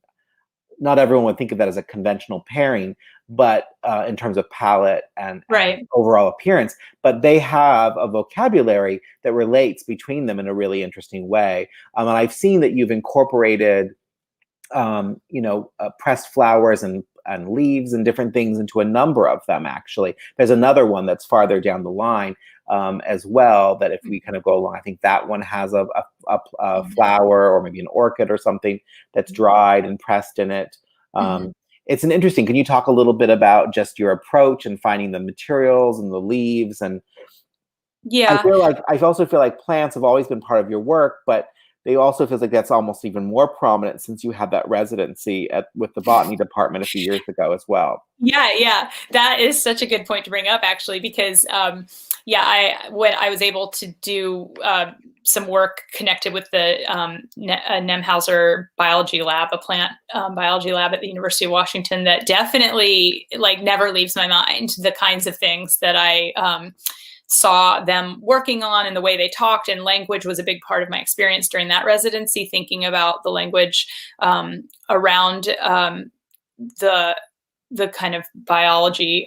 not everyone would think of that as a conventional pairing, but in terms of palette and Right. overall appearance, but they have a vocabulary that relates between them in a really interesting way. And I've seen that you've incorporated pressed flowers and leaves and different things into a number of them. Actually, there's another one that's farther down the line as well. That if we kind of go along, I think that one has a flower or maybe an orchid or something that's dried and pressed in it. It's an interesting. Can you talk a little bit about just your approach and finding the materials and the leaves? And Yeah. I also feel like plants have always been part of your work, but they also feels like that's almost even more prominent since you had that residency with the botany department a few years ago as well. Yeah, that is such a good point to bring up, actually, because when I was able to do some work connected with the Nemhauser biology lab, a plant biology lab at the University of Washington, that definitely like never leaves my mind. The kinds of things that I saw them working on and the way they talked, and language was a big part of my experience during that residency, thinking about the language around the kind of biology.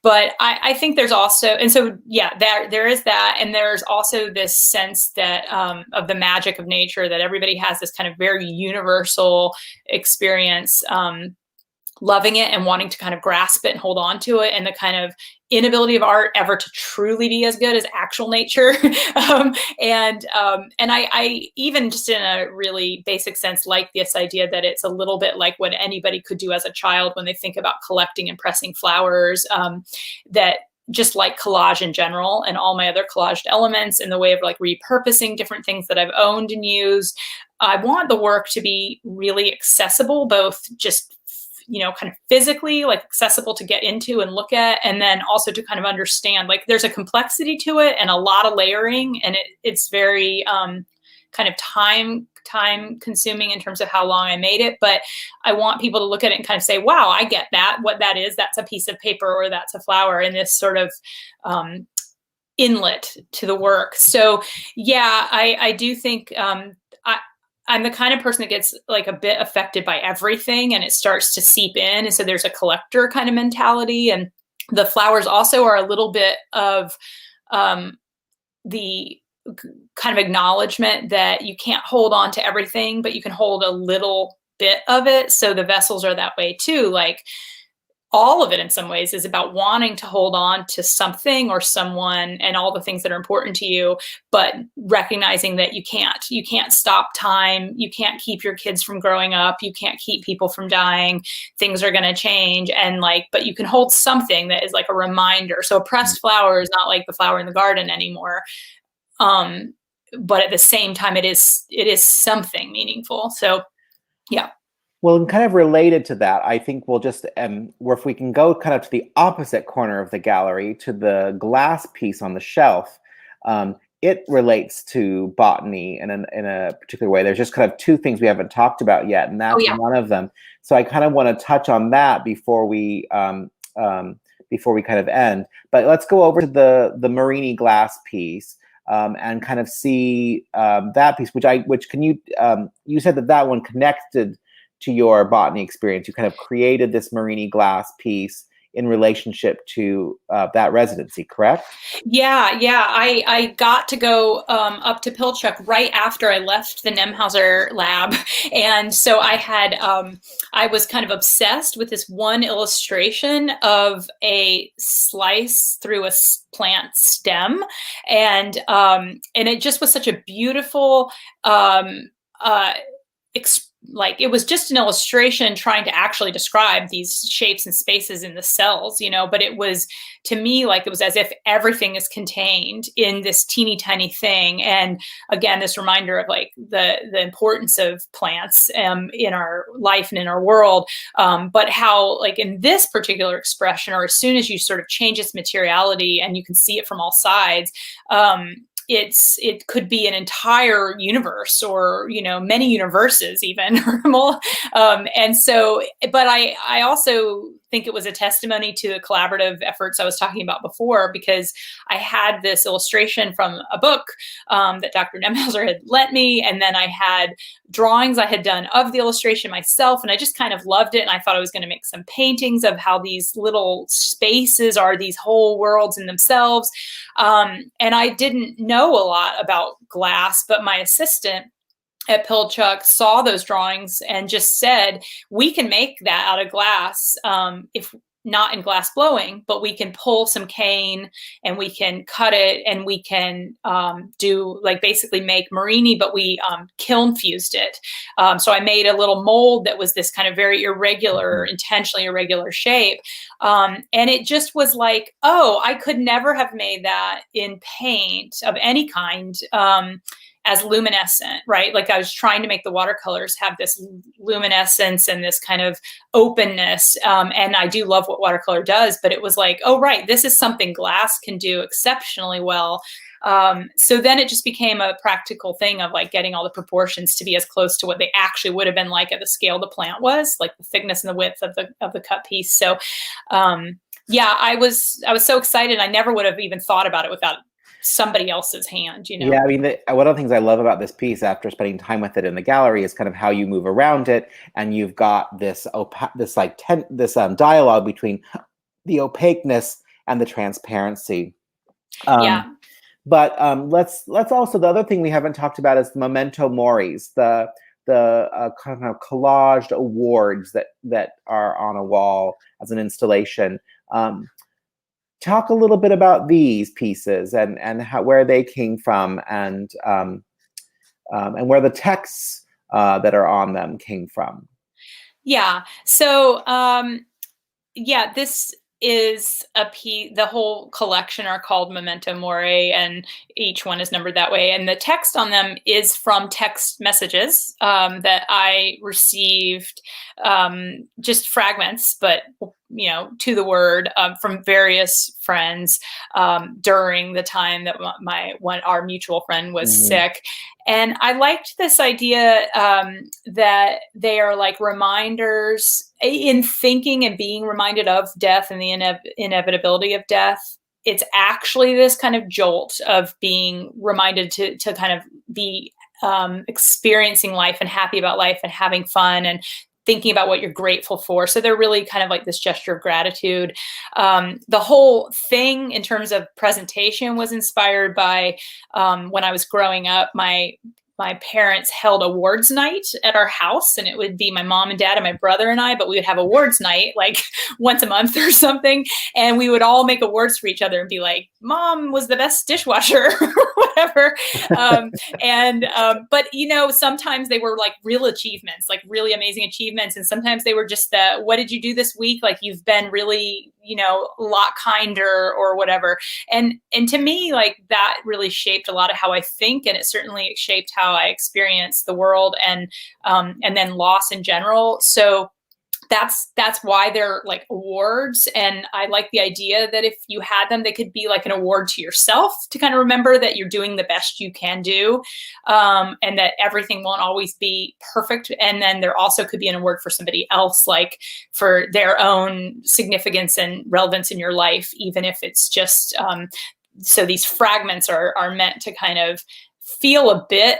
But I think there's also, and so, yeah, there is that. And there's also this sense that of the magic of nature, that everybody has this kind of very universal experience, loving it and wanting to kind of grasp it and hold on to it, and the kind of inability of art ever to truly be as good as actual nature. And I even, just in a really basic sense, like this idea that it's a little bit like what anybody could do as a child when they think about collecting and pressing flowers, that just like collage in general and all my other collaged elements, in the way of like repurposing different things that I've owned and used, I want the work to be really accessible, both just kind of physically, like accessible to get into and look at, and then also to kind of understand, like there's a complexity to it and a lot of layering, and it's very kind of time consuming in terms of how long I made it. But I want people to look at it and kind of say, wow, I get that. What that is, that's a piece of paper or that's a flower, in this sort of inlet to the work. So yeah, I do think I'm the kind of person that gets like a bit affected by everything, and it starts to seep in. And so there's a collector kind of mentality, and the flowers also are a little bit of the kind of acknowledgement that you can't hold on to everything, but you can hold a little bit of it. So the vessels are that way too. Like all of it in some ways is about wanting to hold on to something or someone and all the things that are important to you, but recognizing that you can't stop time. You can't keep your kids from growing up. You can't keep people from dying. Things are going to change. And but you can hold something that is like a reminder. So a pressed flower is not like the flower in the garden anymore. But at the same time, it is something meaningful. So yeah. Well, and kind of related to that, I think we'll just, if we can go kind of to the opposite corner of the gallery, to the glass piece on the shelf, it relates to botany in a particular way. There's just kind of two things we haven't talked about yet, and that's one of them. So I kind of want to touch on that before we kind of end. But let's go over to the Marini glass piece. And kind of see that piece, which can you said that one connected to your botany experience. You kind of created this Marini glass piece in relationship to that residency, correct? Yeah. I got to go up to Pilchuck right after I left the Nemhauser lab. And so I was kind of obsessed with this one illustration of a slice through a plant stem. And it just was such a beautiful like it was just an illustration trying to actually describe these shapes and spaces in the cells, but it was, to me, like it was as if everything is contained in this teeny tiny thing. And again, this reminder of like the importance of plants in our life and in our world, but how like in this particular expression, or as soon as you sort of change its materiality and you can see it from all sides, it could be an entire universe, or many universes even. And so, but I also think it was a testimony to the collaborative efforts I was talking about before, because I had this illustration from a book that Dr. Nemhauser had lent me, and then I had drawings I had done of the illustration myself, and I just kind of loved it, and I thought I was going to make some paintings of how these little spaces are these whole worlds in themselves. And I didn't know a lot about glass, but my assistant at Pilchuck saw those drawings and just said, we can make that out of glass, if not in glass blowing, but we can pull some cane and we can cut it, and we can do like basically make Marini, but we kiln fused it. So I made a little mold that was this kind of very irregular, intentionally irregular shape. And it just was like, oh, I could never have made that in paint of any kind. As luminescent, right? Like I was trying to make the watercolors have this luminescence and this kind of openness. And I do love what watercolor does, but it was like, oh, right, this is something glass can do exceptionally well. So then it just became a practical thing of like getting all the proportions to be as close to what they actually would have been like at the scale the plant was, like the thickness and the width of the cut piece. So yeah, I was so excited. I never would have even thought about it without somebody else's hand, Yeah, I mean, one of the things I love about this piece, after spending time with it in the gallery, is kind of how you move around it, and you've got this dialogue between the opaqueness and the transparency. Yeah. But let's also, the other thing we haven't talked about is the memento moris, the kind of collaged awards that are on a wall as an installation. Talk a little bit about these pieces and where they came from, and where the texts that are on them came from. Yeah. So yeah, this is a piece. The whole collection are called Memento Mori, and each one is numbered that way. And the text on them is from text messages that I received, just fragments, but to the word, from various friends during the time that our mutual friend was sick. And I liked this idea that they are like reminders in thinking and being reminded of death and the inevitability of death. It's actually this kind of jolt of being reminded to kind of be experiencing life and happy about life and having fun and thinking about what you're grateful for. So they're really kind of like this gesture of gratitude. The whole thing in terms of presentation was inspired by when I was growing up, my parents held awards night at our house, and it would be my mom and dad and my brother and I, but we would have awards night like once a month or something. And we would all make awards for each other and be like, Mom was the best dishwasher or whatever. But sometimes they were like real achievements, like really amazing achievements. And sometimes they were just what did you do this week? Like you've been really, a lot kinder or whatever. And to me, like that really shaped a lot of how I think. And it certainly shaped how I experience the world and then loss in general. So that's why they're like awards. And I like the idea that if you had them, they could be like an award to yourself to kind of remember that you're doing the best you can do, and that everything won't always be perfect. And then there also could be an award for somebody else, like for their own significance and relevance in your life, even if it's just, so these fragments are meant to kind of feel a bit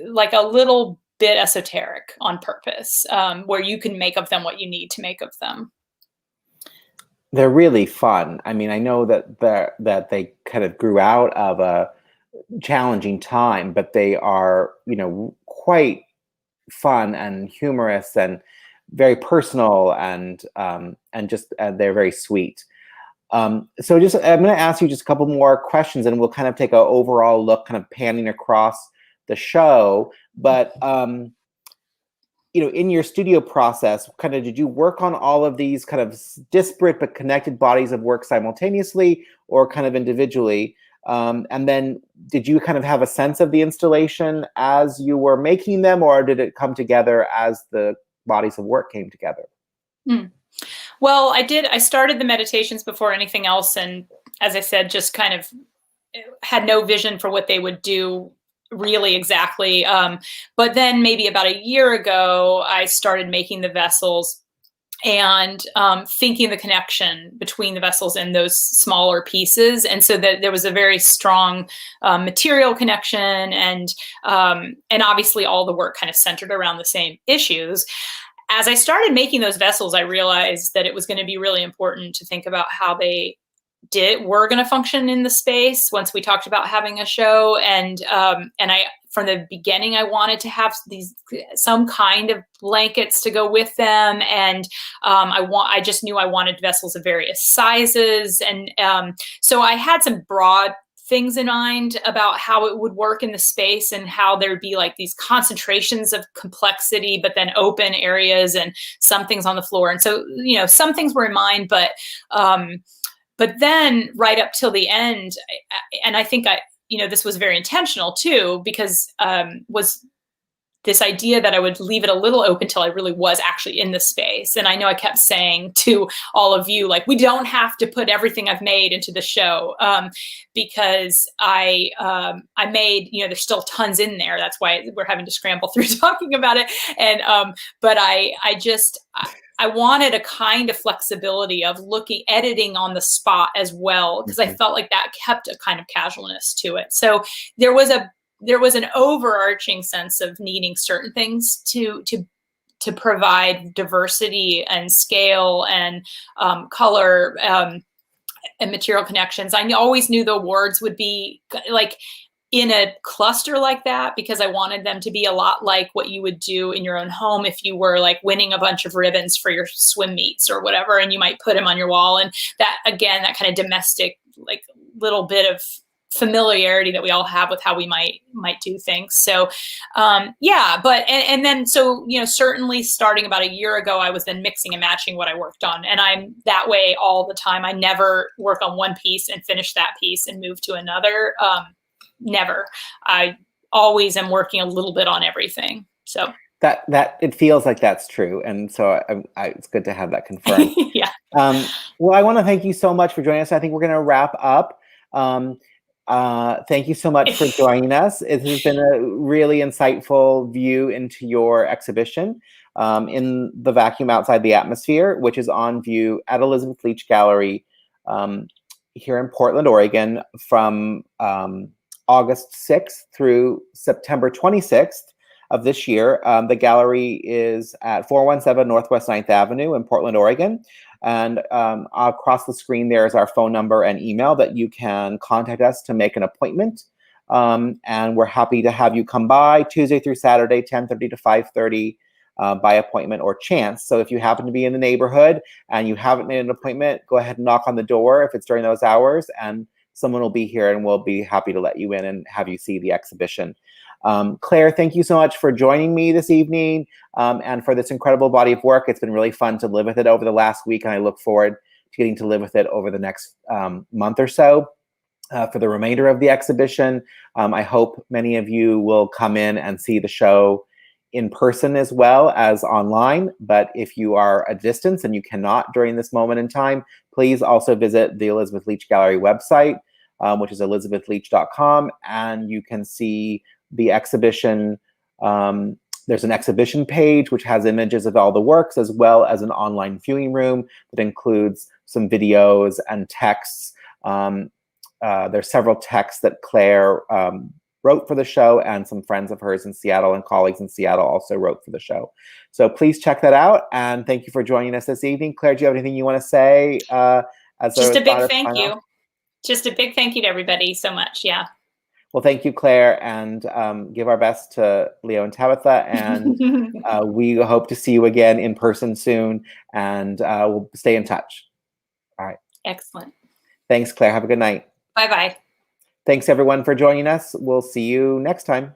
like a little bit esoteric on purpose, where you can make of them what you need to make of them. They're really fun. I mean, I know that they kind of grew out of a challenging time, but they are, quite fun and humorous and very personal, and they're very sweet. So I'm going to ask you just a couple more questions, and we'll kind of take an overall look, kind of panning across the show. But in your studio process, kind of, did you work on all of these kind of disparate but connected bodies of work simultaneously, or kind of individually? And then did you kind of have a sense of the installation as you were making them, or did it come together as the bodies of work came together? Well, I started the meditations before anything else. And as I said, just kind of had no vision for what they would do really exactly. But then maybe about a year ago, I started making the vessels and thinking the connection between the vessels and those smaller pieces. And so that there was a very strong material connection, and obviously all the work kind of centered around the same issues. As I started making those vessels, I realized that it was going to be really important to think about how they were going to function in the space once we talked about having a show. And I, from the beginning, I wanted to have some kind of blankets to go with them. And I just knew I wanted vessels of various sizes. And so I had some broad things in mind about how it would work in the space, and how there'd be like these concentrations of complexity, but then open areas and some things on the floor. And so, some things were in mind, but then right up till the end, and I think this was very intentional too, because was this idea that I would leave it a little open till I really was actually in the space. And I know I kept saying to all of you, like, we don't have to put everything I've made into the show, because I made, there's still tons in there. That's why we're having to scramble through talking about it. And but I wanted a kind of flexibility of editing on the spot as well, because I felt like that kept a kind of casualness to it. So there was an overarching sense of needing certain things to provide diversity and scale and color and material connections. I always knew the awards would be like in a cluster like that, because I wanted them to be a lot like what you would do in your own home if you were like winning a bunch of ribbons for your swim meets or whatever, and you might put them on your wall. And that, again, that kind of domestic, like, little bit of familiarity that we all have with how we might do things. So but then so certainly starting about a year ago, I was then mixing and matching what I worked on, and I'm that way all the time. I never work on one piece and finish that piece and move to another. Never. I always am working a little bit on everything. So that it feels like that's true, and so it's good to have that confirmed. Yeah. Well, I want to thank you so much for joining us. I think we're going to wrap up. Thank you so much for joining us. It has been a really insightful view into your exhibition, in the Vacuum Outside the Atmosphere, which is on view at Elizabeth Leach Gallery here in Portland, Oregon, from August 6th through September 26th of this year. The gallery is at 417 Northwest 9th Avenue in Portland, Oregon. And across the screen there is our phone number and email that you can contact us to make an appointment. And we're happy to have you come by Tuesday through Saturday, 10:30 to 5:30, by appointment or chance. So if you happen to be in the neighborhood and you haven't made an appointment, go ahead and knock on the door if it's during those hours, and someone will be here and we'll be happy to let you in and have you see the exhibition. Claire, thank you so much for joining me this evening, and for this incredible body of work. It's been really fun to live with it over the last week, and I look forward to getting to live with it over the next month or so for the remainder of the exhibition. I hope many of you will come in and see the show in person as well as online. But if you are at a distance and you cannot during this moment in time, please also visit the Elizabeth Leach Gallery website, which is elizabethleach.com, and you can see the exhibition. There's an exhibition page which has images of all the works, as well as an online viewing room that includes some videos and texts. There's several texts that Claire wrote for the show, and some friends of hers in Seattle and colleagues in Seattle also wrote for the show. So please check that out, and thank you for joining us this evening. Claire, do you have anything you want to say? Just a big thank you. Just a big thank you to everybody so much. Yeah. Well, thank you, Claire, and give our best to Leo and Tabitha, and we hope to see you again in person soon, and we'll stay in touch. All right. Excellent. Thanks, Claire. Have a good night. Bye-bye. Thanks, everyone, for joining us. We'll see you next time.